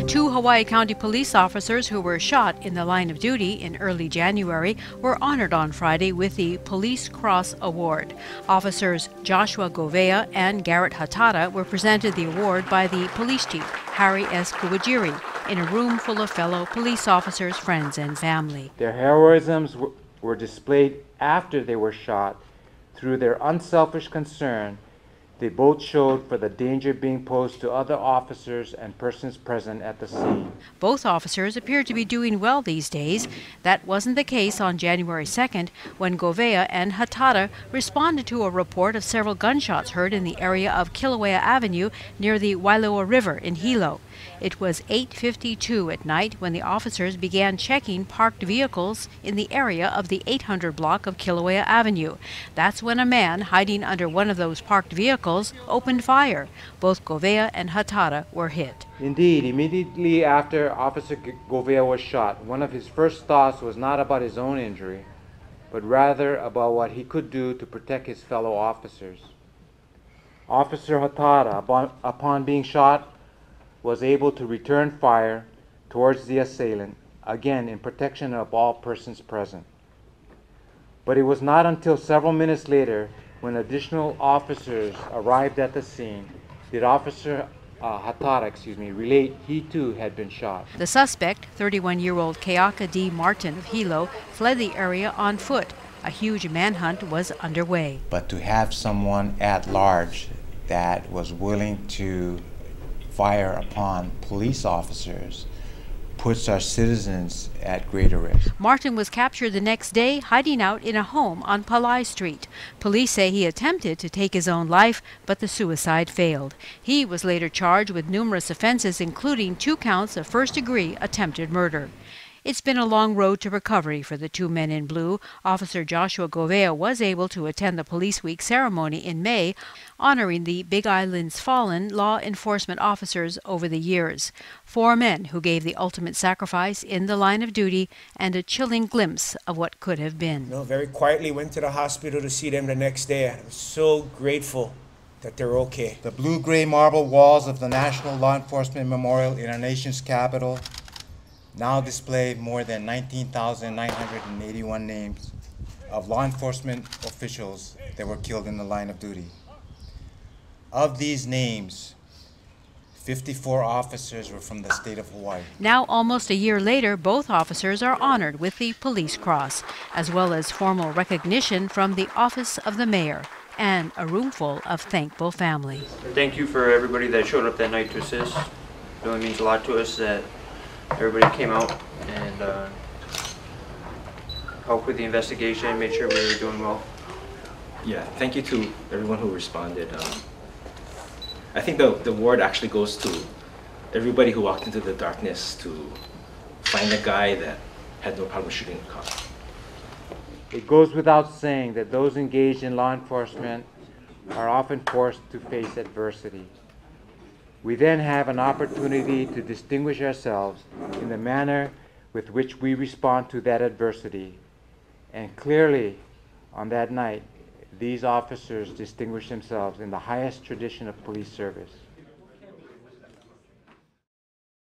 Two Hawaii County police officers who were shot in the line of duty in early January were honored on Friday with the Police Cross Award. Officers Joshua Gouveia and Garrett Hatada were presented the award by the police chief, Harry S. Kubojiri, in a room full of fellow police officers, friends, and family. Their heroisms were displayed after they were shot. Through their unselfish concern, they both showed for the danger being posed to other officers and persons present at the scene. Both officers appear to be doing well these days. That wasn't the case on January 2nd, when Gouveia and Hatada responded to a report of several gunshots heard in the area of Kilauea Avenue near the Wailoa River in HILO. It was 8:52 at night when the officers began checking parked vehicles in the area of the 800 block of Kilauea Avenue. That's when a man hiding under one of those parked vehicles opened fire. Both Gouveia and Hatada were hit. Indeed, immediately after Officer Gouveia was shot, one of his first thoughts was not about his own injury, but rather about what he could do to protect his fellow officers. Officer Hatada, upon being shot, was able to return fire towards the assailant, again in protection of all persons present. But it was not until several minutes later, when additional officers arrived at the scene, did Officer Hatada, relate he too had been shot. The suspect, 31-year-old Keaka D. Martin of HILO, fled the area on foot. A huge manhunt was underway. But to have someone at large that was willing to fire upon police officers puts our citizens at greater risk. Martin was captured the next day, hiding out in a home on Palai Street. Police say he attempted to take his own life, but the suicide failed. He was later charged with numerous offenses, including 2 counts of first-degree attempted murder. It's been a long road to recovery for the 2 men in blue. Officer Joshua Gouveia was able to attend the Police Week ceremony in May, honoring the Big Island's fallen law enforcement officers over the years. 4 men who gave the ultimate sacrifice in the line of duty, and a chilling glimpse of what could have been. Very quietly went to the hospital to see them the next day. I'm so grateful that they're okay. The blue-gray marble walls of the National Law Enforcement Memorial in our nation's capital now display more than 19,981 names of law enforcement officials that were killed in the line of duty. Of these names, 54 officers were from the state of Hawaii. Now, almost a year later, both officers are honored with the Police Cross, as well as formal recognition from the Office of the Mayor and a roomful of thankful families. Thank you for everybody that showed up that night to assist. It really means a lot to us that everybody came out and helped with the investigation, made sure we were doing well. Yeah, thank you to everyone who responded. I think the award actually goes to everybody who walked into the darkness to find a guy that had no problem shooting a cop. It goes without saying that those engaged in law enforcement are often forced to face adversity. We then have an opportunity to distinguish ourselves in the manner with which we respond to that adversity. And clearly, on that night, these officers distinguished themselves in the highest tradition of police service.